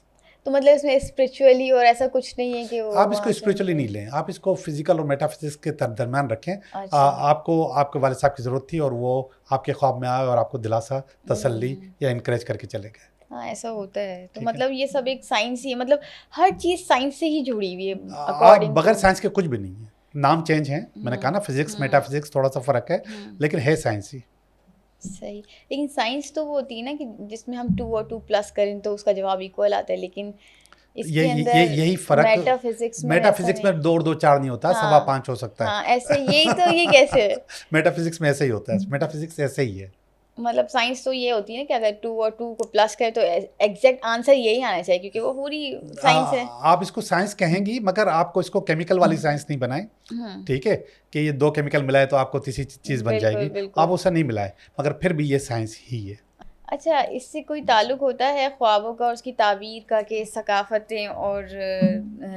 Speaker 2: तो मतलब इसमें स्पिरिचुअली और ऐसा कुछ नहीं है कि वो
Speaker 1: आप इसको स्पिरिचुअली नहीं लें, आप इसको फिजिकल और मेटाफिजिक्स के दरम्यान रखें।
Speaker 2: अच्छा।
Speaker 1: आपको आपके वालिद साहब की ज़रूरत थी और वो आपके ख्वाब में आए और आपको दिलासा, तसल्ली या इनकरेज करके चले गए।
Speaker 2: हाँ, ऐसा होता है। तो
Speaker 1: ठीक
Speaker 2: मतलब ये सब एक साइंस ही है, मतलब हर चीज़ साइंस से ही जुड़ी हुई है
Speaker 1: आप
Speaker 2: अकॉर्डिंग
Speaker 1: बगैर साइंस के कुछ भी नहीं है। नाम चेंज है, मैंने कहा ना, फिजिक्स मेटाफिजिक्स थोड़ा सा फ़र्क है, लेकिन है साइंस ही।
Speaker 2: सही। लेकिन साइंस तो वो होती है ना कि जिसमें हम 2 और 2 प्लस करें तो उसका जवाब इक्वल आता है, लेकिन इसके अंदर
Speaker 1: यही फर्क
Speaker 2: मेटाफिजिक्स
Speaker 1: में 2 और 2 4 नहीं होता, 5.25 हो सकता है।
Speaker 2: हाँ, ऐसे यही तो, ये कैसे है?
Speaker 1: मेटाफिजिक्स में ऐसे ही होता है, मेटाफिजिक्स ऐसे ही है।
Speaker 2: मतलब साइंस तो ये होती है ना कि अगर 2 और 2 को प्लस करें तो एग्जैक्ट आंसर यही आना चाहिए, क्योंकि वो पूरी साइंस है।
Speaker 1: आप इसको साइंस कहेंगी, मगर आपको इसको केमिकल वाली साइंस नहीं बनाए, ठीक है, कि ये 2 केमिकल मिलाए तो आपको तीसरी चीज़ बन जाएगी, आप उसे नहीं मिलाए, मगर फिर भी ये साइंस ही है।
Speaker 2: अच्छा, इससे कोई ताल्लुक होता है ख्वाबों का और उसकी ताबीर का कि सकाफ़तें और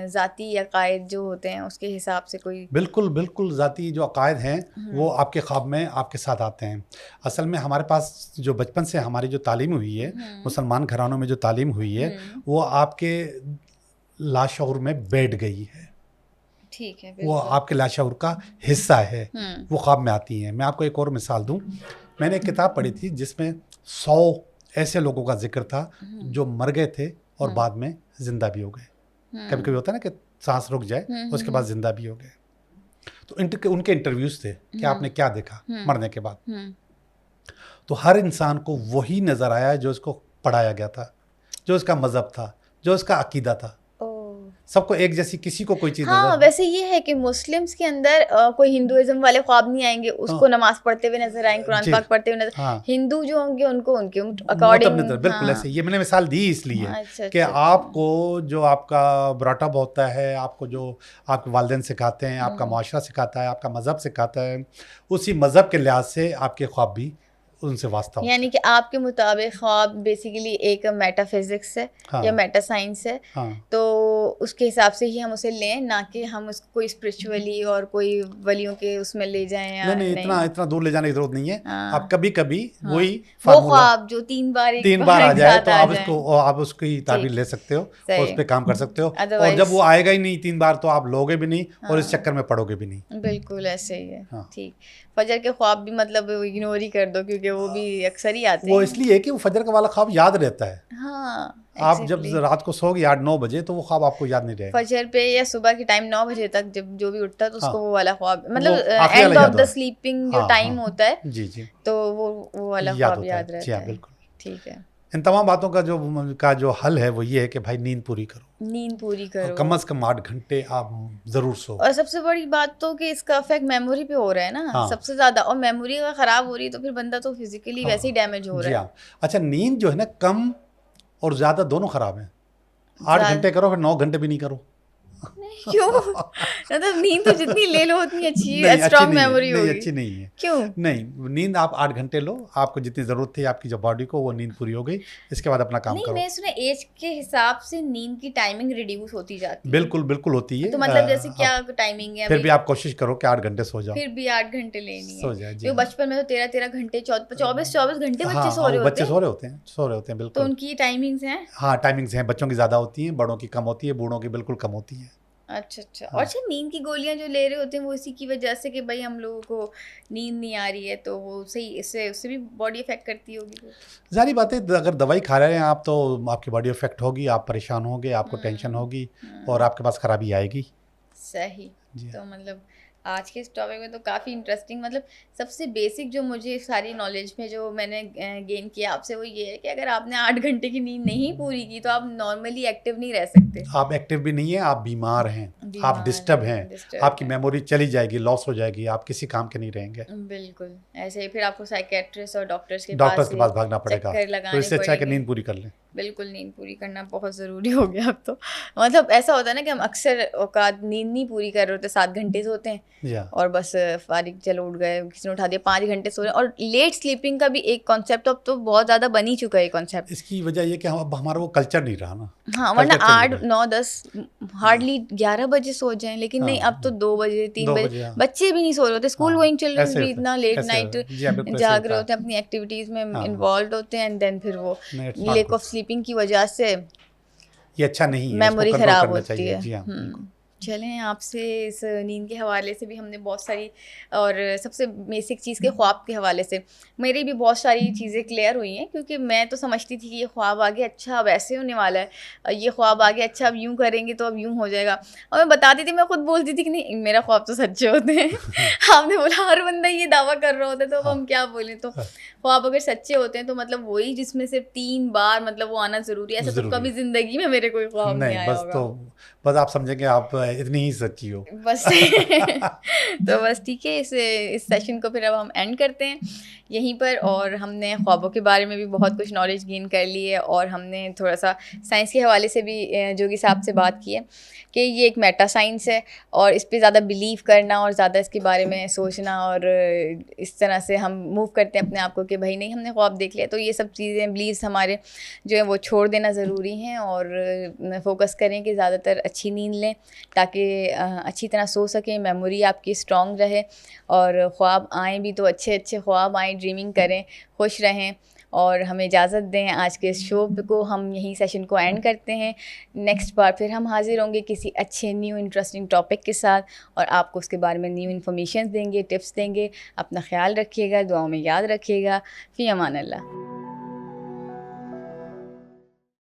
Speaker 2: ज़ाती अकायद जो होते हैं उसके हिसाब से कोई?
Speaker 1: बिल्कुल बिल्कुल, ज़ाती जो अकायद हैं वो आपके ख्वाब में आपके साथ आते हैं। असल में हमारे पास जो बचपन से हमारी जो तालीम हुई है, मुसलमान घरानों में जो तालीम हुई है, वो आपके लाशऊर में बैठ गई है।
Speaker 2: ठीक है,
Speaker 1: वो आपके लाशऊर का हिस्सा है, वो ख्वाब में आती हैं। मैं आपको एक और मिसाल दूँ, मैंने एक किताब पढ़ी थी जिसमें 100 ऐसे लोगों का जिक्र था जो मर गए थे और बाद में जिंदा भी हो गए। कभी कभी होता है ना कि सांस रुक जाए, उसके बाद जिंदा भी हो गए। तो उनके इंटरव्यूज थे कि आपने क्या देखा मरने के बाद। तो हर इंसान को वही नज़र आया जो उसको पढ़ाया गया था, जो उसका मज़हब था, जो उसका अकीदा था। सबको एक जैसी, किसी को कोई चीज़
Speaker 2: हाँ, वैसे ये है कि मुस्लिम्स के अंदर कोई हिंदुइज्म वाले ख्वाब नहीं आएंगे, उसको नमाज पढ़ते हुए नजर आएंगे, कुरान पाक पढ़ते हुए नजर। हिंदू जो होंगे उनको उनके अकॉर्डिंग।
Speaker 1: बिल्कुल ऐसे, ये मैंने मिसाल दी इसलिए कि आपको जो आपका ब्रॉटअप होता है, आपको जो आपके वालिदैन सिखाते हैं, आपका माशरा सिखाता है, आपका मज़हब सिखाता है, उसी मज़हब के लिहाज से आपके ख्वाब भी उनसे वास्ता होता है।
Speaker 2: यानी कि आपके मुताबिक ख्वाब बेसिकली एक मेटाफिजिक्स है या मेटा साइंस है। तो उसके हिसाब से ही हम उसे लें, ना कि हम उसको कोई स्पिरिचुअली और कोई वलियों के उसमें ले जाएं या
Speaker 1: नहीं। इतना दूर ले जाने की जरूरत नहीं है। आप कभी कभी वही
Speaker 2: वो ख्वाब जो 3 बार
Speaker 1: आ जाए तो आप उसकी ताबीर ले सकते हो और उस पर काम कर सकते हो, और जब वो आएगा ही नहीं 3 बार तो आप लोगे भी नहीं और इस चक्कर में पड़ोगे भी नहीं।
Speaker 2: बिल्कुल ऐसे ही है। ठीक। फजर के ख्वाब भी मतलब इग्नोर ही कर दो, क्योंकि वो भी अक्सर ही आते हैं।
Speaker 1: वो इसलिए कि वो फजर का वाला ख्वाब याद रहता है।
Speaker 2: हाँ,
Speaker 1: आप जब रात को सोगे 8-9 बजे तो वो ख्वाब आपको याद नहीं रहेगा।
Speaker 2: फजर पे या सुबह के टाइम 9 बजे तक जब जो भी उठता है तो उसको वो वाला ख्वाब, मतलब एंड ऑफ द स्लीपिंग जो टाइम होता है,
Speaker 1: जी,
Speaker 2: तो वो वाला ख्वाब याद रहता है।
Speaker 1: बिल्कुल।
Speaker 2: ठीक है।
Speaker 1: इन तमाम बातों का जो हल है वो ये है कि भाई नींद पूरी करो,
Speaker 2: नींद पूरी करो,
Speaker 1: कम से कम 8 घंटे आप ज़रूर सो।
Speaker 2: और सबसे बड़ी बात तो कि इसका इफेक्ट मेमोरी पे हो रहा है ना,
Speaker 1: हाँ।
Speaker 2: सबसे ज़्यादा, और मेमोरी अगर ख़राब हो रही है तो फिर बंदा तो फिजिकली
Speaker 1: हाँ,
Speaker 2: वैसे ही डैमेज हो
Speaker 1: जी
Speaker 2: रहा है।
Speaker 1: हाँ। अच्छा, नींद जो है ना कम और ज़्यादा दोनों ख़राब हैं। 8
Speaker 2: ज़्यादा-
Speaker 1: घंटे करो फिर 9 घंटे भी नहीं करो।
Speaker 2: क्यों? मतलब नींद तो जितनी ले लो उतनी अच्छी
Speaker 1: नहीं, अच्छी
Speaker 2: स्ट्रांग
Speaker 1: नहीं है,
Speaker 2: मेमोरी
Speaker 1: नहीं
Speaker 2: होगी।
Speaker 1: अच्छी नहीं है।
Speaker 2: क्यों?
Speaker 1: नहीं, नींद आप 8 घंटे लो, आपको जितनी ज़रूरत थी आपकी जो बॉडी को वो नींद पूरी हो गई, इसके बाद अपना काम
Speaker 2: नहीं,
Speaker 1: करो।
Speaker 2: मैं सुना एज के हिसाब से नींद की टाइमिंग रिड्यूस होती जाती है।
Speaker 1: बिल्कुल बिल्कुल होती है।
Speaker 2: तो मतलब जैसे क्या टाइमिंग है
Speaker 1: फिर
Speaker 2: अभी?
Speaker 1: भी आप कोशिश करो कि 8 घंटे सो जाओ।
Speaker 2: फिर भी 8 घंटे लेनी
Speaker 1: सो
Speaker 2: है।
Speaker 1: जाए, जी
Speaker 2: जो
Speaker 1: हाँ।
Speaker 2: बचपन में तो 13-13 घंटे 24-24 घंटे
Speaker 1: हाँ,
Speaker 2: बच्चे सो
Speaker 1: हाँ,
Speaker 2: रहे
Speaker 1: वो
Speaker 2: होते
Speaker 1: बच्चे
Speaker 2: हैं।
Speaker 1: सो रहे होते हैं, सो रहे होते हैं
Speaker 2: तो
Speaker 1: बिल्कुल।
Speaker 2: उनकी टाइमिंग्स हैं?
Speaker 1: हाँ, टाइमिंग्स हैं, बच्चों की ज़्यादा होती हैं, बड़ों की कम होती है, बूढ़ों की बिल्कुल कम होती है।
Speaker 2: अच्छा अच्छा।
Speaker 1: हाँ।
Speaker 2: और अच्छा, नींद की गोलियां जो ले रहे होते हैं वो इसी की वजह से कि भाई हम लोगों को नींद नहीं आ रही है, तो वो सही इससे उससे भी बॉडी इफेक्ट करती होगी फिर।
Speaker 1: ज़ाहिर बात है, अगर दवाई खा रहे हैं आप तो आपकी बॉडी इफेक्ट होगी, आप परेशान होंगे, आपको टेंशन होगी और आपके पास खराबी आएगी।
Speaker 2: सही।
Speaker 1: जी
Speaker 2: तो मतलब आज के इस टॉपिक में तो काफ़ी इंटरेस्टिंग, मतलब सबसे बेसिक जो मुझे सारी नॉलेज में जो मैंने गेन किया आपसे वो ये है कि अगर आपने 8 घंटे की नींद नहीं पूरी की तो आप नॉर्मली एक्टिव नहीं रह सकते।
Speaker 1: आप एक्टिव भी नहीं है, आप बीमार हैं, आप
Speaker 2: बीमार
Speaker 1: डिस्टर्ब
Speaker 2: हैं,
Speaker 1: हैं,
Speaker 2: डिस्टर्ब
Speaker 1: आपकी
Speaker 2: हैं।
Speaker 1: मेमोरी चली जाएगी, लॉस हो जाएगी, आप किसी काम के नहीं रहेंगे।
Speaker 2: बिल्कुल ऐसे ही फिर आपको साइकेट्रिस्ट और डॉक्टर्स के
Speaker 1: पास भागना पड़ेगा,
Speaker 2: चक्कर
Speaker 1: तो
Speaker 2: लगाने
Speaker 1: इससे अच्छा है कि
Speaker 2: पड़ेंगे।
Speaker 1: नींद पूरी कर लें।
Speaker 2: बिल्कुल नींद पूरी करना बहुत ज़रूरी हो गया अब तो। मतलब ऐसा होता है ना कि हम अक्सर औकात नींद नहीं पूरी कर रहे होते, 7 घंटे सोते हैं
Speaker 1: जी हाँ।
Speaker 2: और बस फारिग, चलो उठ गए, किसी ने उठा दिया, 5 घंटे सो रहे हैं। और लेट स्लीपिंग का भी एक कॉन्सेप्ट अब तो बहुत ज़्यादा बन ही चुका है ये कॉन्सेप्ट।
Speaker 1: इसकी वजह ये कि हम अब हमारा वो कल्चर नहीं रहा ना।
Speaker 2: हाँ, वरना
Speaker 1: कल्चर चेंज हो
Speaker 2: 8
Speaker 1: गया।
Speaker 2: 9 10 हार्डली 11 बजे सो जाएं, लेकिन नहीं,
Speaker 1: हाँ,
Speaker 2: अब तो 2 बजे 3
Speaker 1: 2
Speaker 2: बजे
Speaker 1: बजे, हाँ।
Speaker 2: बच्चे भी नहीं सो रहे होते। स्कूल
Speaker 1: हाँ,
Speaker 2: गोइंग चिल्ड्रन
Speaker 1: ऐसे
Speaker 2: भी
Speaker 1: होता
Speaker 2: इतना
Speaker 1: है,
Speaker 2: लेट
Speaker 1: ऐसे
Speaker 2: नाइट
Speaker 1: होता है। जी हाँ, बिल्कुल ऐसे
Speaker 2: जाग रहे
Speaker 1: होता
Speaker 2: होते हैं,
Speaker 1: है।
Speaker 2: अपनी एक्टिविटीज़ में
Speaker 1: हाँ।
Speaker 2: इन्वॉल्व होते हैं, एंड देन फिर वो
Speaker 1: नहीं, it's not
Speaker 2: lake
Speaker 1: good।
Speaker 2: Of sleeping की वजह से
Speaker 1: ये अच्छा नहीं है, इसको
Speaker 2: मेमोरी
Speaker 1: कंट्रोल
Speaker 2: ख़राब
Speaker 1: करना
Speaker 2: होती
Speaker 1: चाहिए।
Speaker 2: है।
Speaker 1: जी हाँ, बिल्कुल।
Speaker 2: चलें, आपसे इस नींद के हवाले से भी हमने बहुत सारी, और सबसे बेसिक चीज़ के ख्वाब के हवाले से मेरी भी बहुत सारी चीज़ें क्लियर हुई हैं, क्योंकि मैं तो समझती थी कि ये ख्वाब आगे अच्छा अब ऐसे होने वाला है, ये ख्वाब आगे अच्छा अब यूँ करेंगे तो अब यूँ हो जाएगा। और मैं बताती थी, मैं खुद बोलती थी कि नहीं मेरा ख्वाब तो सच्चे होते हैं। आपने बोला हर बंदा ये दावा कर रहा होता है, तो अब हम क्या बोलें। तो ख्वाब अगर सच्चे होते हैं तो मतलब वही जिसमें सिर्फ 3 बार मतलब वो आना ज़रूरी है। ऐसा तो
Speaker 1: ज़रूरी
Speaker 2: कभी
Speaker 1: है।
Speaker 2: ज़िंदगी में मेरे कोई ख्वाब नहीं आया
Speaker 1: बस
Speaker 2: होगा।
Speaker 1: तो बस आप समझेंगे आप इतनी ही सच्ची हो।
Speaker 2: बस तो बस ठीक है, इस सेशन को फिर अब हम एंड करते हैं यहीं पर। और हमने ख्वाबों के बारे में भी बहुत कुछ नॉलेज गेन कर ली है, और हमने थोड़ा सा साइंस के हवाले से भी जोगी साहब से बात की है कि ये एक मेटा साइंस है, और इस पे ज़्यादा बिलीव करना और ज़्यादा इसके बारे में सोचना, और इस तरह से हम मूव करते हैं अपने आप को कि भाई नहीं हमने ख्वाब देख लिया, तो ये सब चीज़ें बिलीव्स हमारे जो है वो छोड़ देना ज़रूरी हैं, और फोकस करें कि ज़्यादातर अच्छी नींद लें ताकि अच्छी तरह सो सकें, मेमोरी आपकी स्ट्रॉन्ग रहे, और ख्वाब आएँ भी तो अच्छे अच्छे ख्वाब आएँ, ड्रीमिंग करें, खुश रहें। और हमें इजाज़त दें, आज के इस शो को हम यहीं सेशन को एंड करते हैं। नेक्स्ट बार फिर हम हाज़िर होंगे किसी अच्छे न्यू इंटरेस्टिंग टॉपिक के साथ, और आपको उसके बारे में न्यू इन्फॉर्मेशन देंगे, टिप्स देंगे। अपना ख्याल रखिएगा, दुआओं में याद रखिएगा। फ़ी अमान अल्लाह।